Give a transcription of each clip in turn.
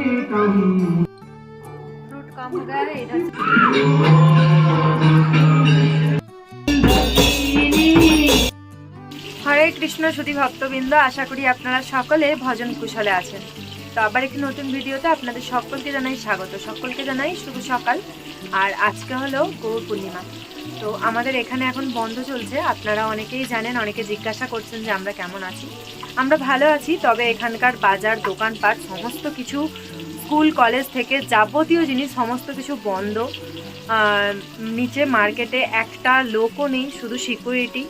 Fruit कम हो गया है इधर হরে কৃষ্ণ সুধী ভক্তবৃন্দ, আশা করি আপনারা সকলে ভজন কুশলে আছেন। তো আবার একটি নতুন ভিডিওতে আপনাদের সকলকে জানাই স্বাগত, সকলকে জানাই শুভ সকাল। আর আজকে হলো গৌর পূর্ণিমা। তো আমাদের এখানে এখন বন্ধ চলছে, আপনারা অনেকেই জানেন, অনেকে জিজ্ঞাসা করছেন যে আমরা কেমন আছি। আমরা ভালো আছি, তবে এখানকার বাজার দোকানপাট সমস্ত কিছু, স্কুল কলেজ থেকে যাবতীয় জিনিস সমস্ত কিছু বন্ধ। নিচে মার্কেটে একটা লোকও নেই, শুধু সিকিউরিটি।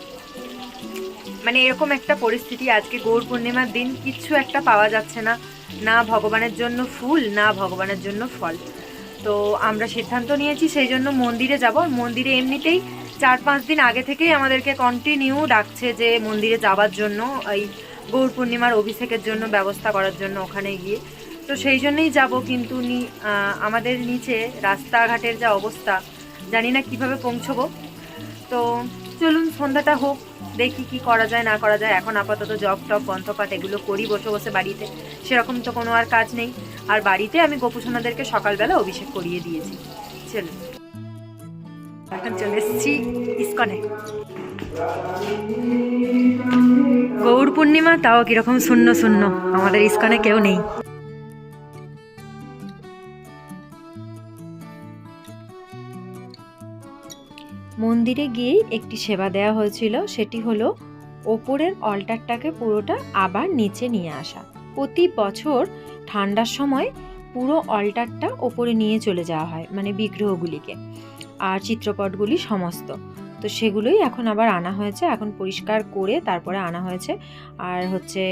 মানে এরকম একটা পরিস্থিতি। আজকে গৌর পূর্ণিমার দিন কিচ্ছু একটা পাওয়া যাচ্ছে না, না ভগবানের জন্য ফুল, না ভগবানের জন্য ফল। তো আমরা সিদ্ধান্ত নিয়েছি সেই জন্য মন্দিরে যাব। মন্দিরে এমনিতেই 4-5 দিন আগে থেকেই আমাদেরকে কন্টিনিউ ডাকছে যে মন্দিরে যাওয়ার জন্য, এই গৌর পূর্ণিমার অভিষেকের জন্য ব্যবস্থা করার জন্য ওখানে গিয়ে। তো সেই জন্যই যাব, কিন্তু আমাদের নিচে রাস্তাঘাটের যা অবস্থা, জানি না কিভাবে পৌঁছবো। তো চলুন সন্ধ্যাটা হোক, দেখি কি করা যায় না করা যায়। এখন আপাতত জব টব বন্ধপাট এগুলো করি বসে বসে বাড়িতে, সেরকম তো কোনো আর কাজ নেই। আর বাড়িতে আমি গোপুসোনাদেরকে সকালবেলা অভিষেক করিয়ে দিয়েছি। চলুন, এখন চলে এসেছি ইস্কনে। গৌর পূর্ণিমা, তাও কিরকম শূন্য শূন্য, আমাদের ইস্কনে কেউ নেই। মন্দিরে গিয়েই একটি সেবা দেওয়া হয়েছিল, সেটি হলো ওপরের অল্টারটাকে পুরোটা আবার নিচে নিয়ে আসা। প্রতি বছর ঠান্ডার সময় পুরো অল্টারটা ওপরে নিয়ে চলে যাওয়া হয়, মানে বিগ্রহগুলিকে আর চিত্রপটগুলি সমস্ত। তো সেগুলোই এখন আবার আনা হয়েছে, এখন পরিষ্কার করে তারপরে আনা হয়েছে। আর হচ্ছে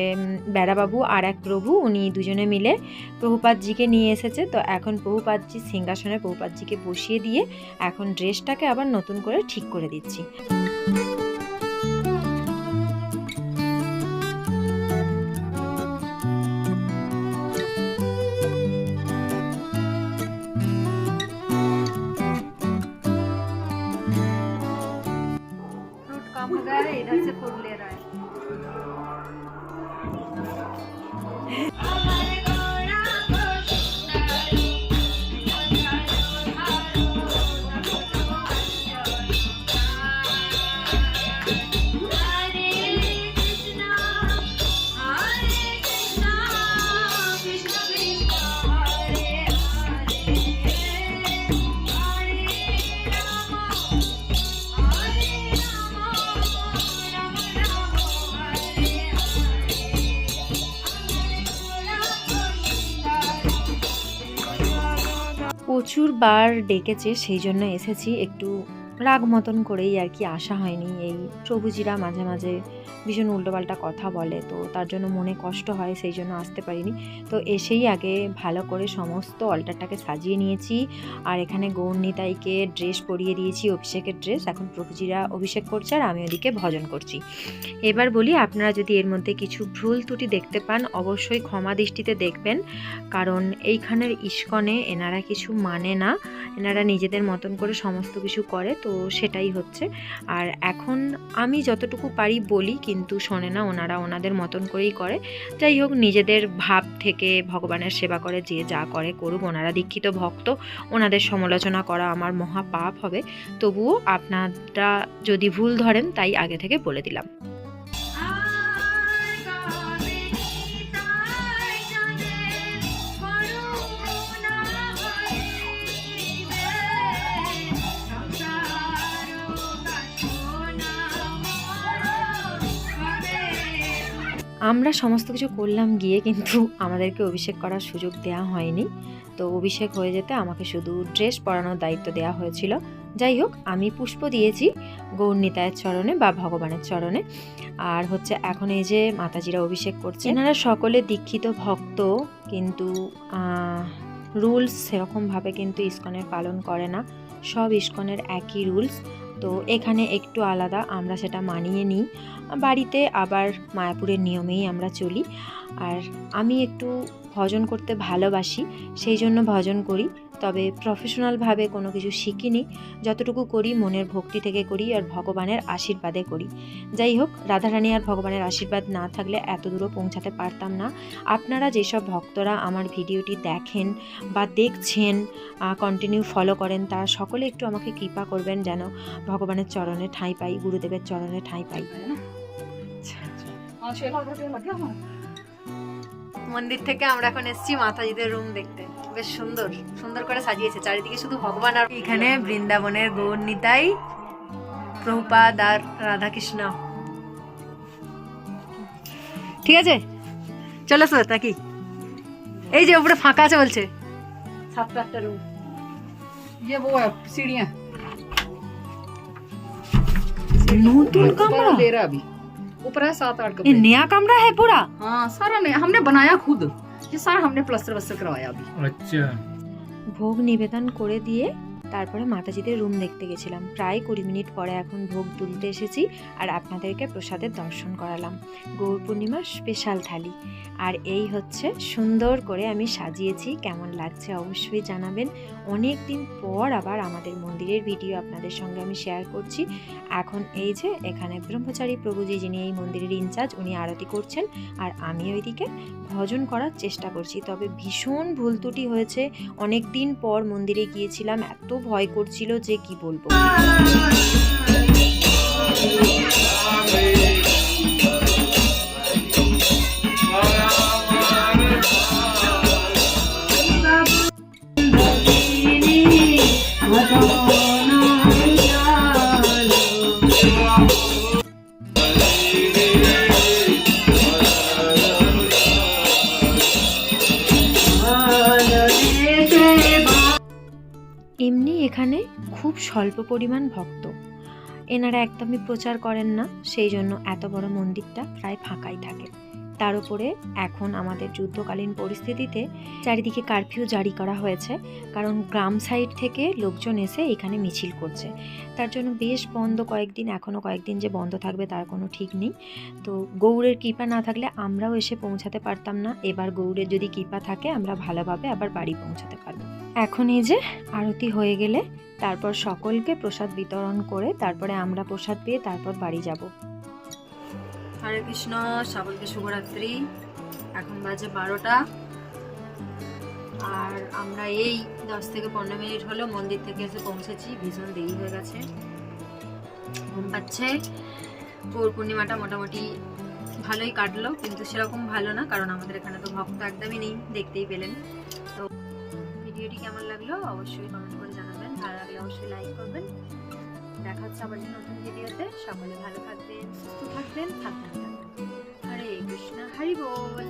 বেড়াবাবু আর এক প্রভু, উনি দুজনে মিলে প্রভুপাদজিকে নিয়ে এসেছে। তো এখন প্রভুপাদজি সিংহাসনে প্রভুপাদজিকে বসিয়ে দিয়ে এখন ড্রেসটাকে আবার নতুন করে ঠিক করে দিচ্ছি। कम हो गया है, इधर से फूल ले रहा है। প্রচুর বার ডেকেছে, সেই জন্য এসেছি। একটু রাগ মতন করেই আর কি, আসা হয়নি। এই প্রভুজিরা মাঝে মাঝে ভীষণ উল্টোপাল্টা কথা বলে, তো তার জন্য মনে কষ্ট হয়, সেই জন্য আসতে পারিনি। তো এসেই আগে ভালো করে সমস্ত অল্টারটাকে সাজিয়ে নিয়েছি। আর এখানে গৌরনিতাইকে ড্রেস পরিয়ে দিয়েছি, অভিষেকের ড্রেস। এখন প্রভুজিরা অভিষেক করছে আর আমি ওদিকে ভজন করছি। এবার বলি, আপনারা যদি এর মধ্যে কিছু ভুল ত্রুটি দেখতে পান অবশ্যই ক্ষমা দৃষ্টিতে দেখবেন, কারণ এইখানের ইস্কনে এনারা কিছু মানে না, এনারা নিজেদের মতন করে সমস্ত কিছু করে, তো সেটাই হচ্ছে। আর এখন আমি যতটুকু পারি বলি, কিন্তু শোনে না, ওনারা ওনাদের মতন করেই করে। যাই হোক, নিজেদের ভাব থেকে ভগবানের সেবা করে, যে যা করে করুক, ওনারা দীক্ষিত ভক্ত, ওনাদের সমালোচনা করা আমার মহা পাপ হবে। তবুও আপনারা যদি ভুল ধরেন, তাই আগে থেকে বলে দিলাম। আমরা সমস্ত কিছু করলাম গিয়ে, কিন্তু আমাদেরকে অভিষেক করার সুযোগ দেওয়া হয়নি। তো অভিষেক হয়ে যেতে আমাকে শুধু ড্রেস পরানোর দায়িত্ব দেওয়া হয়েছিল। যাই হোক, আমি পুষ্প দিয়েছি গৌরনিতায়ের চরণে বা ভগবানের চরণে। আর হচ্ছে এখন এই যে মাতাজিরা অভিষেক করছে, এনারা সকলে দীক্ষিত ভক্ত, কিন্তু রুলস সেরকমভাবে কিন্তু ইস্কনের পালন করে না। সব ইস্কনের একই রুলস, তো এখানে একটু আলাদা, আমরা সেটা মানিয়ে নিই। বাড়িতে আবার মায়াপুরের নিয়মেই আমরা চলি। আর আমি একটু ভজন করতে ভালোবাসি, সেই জন্য ভজন করি। তবে প্রফেশনালভাবে কোনো কিছু শিখিনি, যতটুকু করি মনের ভক্তি থেকে করি আর ভগবানের আশীর্বাদে করি। যাই হোক, রাধারানী আর ভগবানের আশীর্বাদ না থাকলে এত দূরও পৌঁছাতে পারতাম না। আপনারা যেসব ভক্তরা আমার ভিডিওটি দেখেন বা দেখছেন, কন্টিনিউ ফলো করেন, তারা সকলে একটু আমাকে কৃপা করবেন যেন ভগবানের চরণে ঠাঁই পাই, গুরুদেবের চরণে ঠাঁই পাই। মন্দির থেকে আমরা এখন এসেছি মাতাজিদের রুম দেখতে। বেশ সুন্দর সুন্দর করে সাজিয়েছে, চারিদিকে শুধু ভগবান। আর এখানে বৃন্দাবনের গৌর নিতাই, প্রভুপাদ আর রাধাকৃষ্ণ। ঠিক আছে, চলো তো নাকি? এই যে উপরে ফাঁকা আছে বলছে, 7-8টা রুম। ये वो है सीढ़ियाँ नूतन कमरा ले रहा अभी ऊपर है 7-8 ये कमरे। नया कमरा है पूरा? हाँ सारा नहीं, हमने बनाया खुद, ये सारा हमने प्लास्टर वस्टर करवाया अभी। अच्छा। ভোগ নিবেদন করে দিয়ে তারপরে মাতাজিদের রুম দেখতে গেছিলাম। প্রায় 20 মিনিট পরে এখন ভোগ তুলতে এসেছি আর আপনাদেরকে প্রসাদের দর্শন করালাম। গৌর পূর্ণিমার স্পেশাল থালি। আর এই হচ্ছে সুন্দর করে আমি সাজিয়েছি। কেমন লাগছে অবশ্যই জানাবেন। অনেক দিন পর আবার আমাদের মন্দিরের ভিডিও আপনাদের সঙ্গে আমি শেয়ার করছি। এখন এই যে এখানে ব্রহ্মচারী প্রভুজি, যিনি এই মন্দিরের ইনচার্জ, উনি আরতি করছেন আর আমি ওইদিকে ভজন করার চেষ্টা করছি। তবে ভীষণ ভুল ত্রুটি হয়েছে। অনেক দিন পর মন্দিরে গিয়েছিলাম, এত ভয় করছিল যে কি বলবো। এমনি এখানে খুব স্বল্প পরিমাণ ভক্ত, এনারা একদমই প্রচার করেন না, সেই জন্য এত বড় মন্দিরটা প্রায় ফাঁকাই থাকে। তার উপরে এখন আমাদের যুদ্ধকালীন পরিস্থিতিতে চারিদিকে কারফিউ জারি করা হয়েছে, কারণ গ্রাম সাইড থেকে লোকজন এসে এখানে মিছিল করছে। তার জন্য বেশ বন্ধ কয়েকদিন, এখনও কয়েকদিন যে বন্ধ থাকবে তার কোনো ঠিক নেই। তো গৌড়ের কৃপা না থাকলে আমরাও এসে পৌঁছাতে পারতাম না। এবার গৌড়ের যদি কৃপা থাকে আমরা ভালোভাবে আবার বাড়ি পৌঁছাতে পারবো। এখন এই যে আরতি হয়ে গেলে তারপর সকলকে প্রসাদ বিতরণ করে তারপরে আমরা প্রসাদ পেয়ে তারপর বাড়ি যাব। হরে কৃষ্ণ, সকলকে শুভরাত্রি। এখন বাজে 12টা আর আমরা এই 10 থেকে 15 মিনিট হলো মন্দির থেকে এসে পৌঁছেছি। ভীষণ দেরি হয়ে গেছে, ঘুম পাচ্ছে। গৌর পূর্ণিমাটা মোটামুটি ভালোই কাটলো, কিন্তু সেরকম ভালো না, কারণ আমাদের এখানে তো ভক্ত একদমই নেই, দেখতেই পেলেন। তো ভিডিওটি কেমন লাগলো অবশ্যই কমেন্ট করে জানাবেন, ভালো লাগলে অবশ্যই লাইক করবেন। দেখা হচ্ছে আবার নতুন ভিডিওতে। সকলে ভালো থাকবেন, সুস্থ থাকবেন, হরে কৃষ্ণ, হরি বল।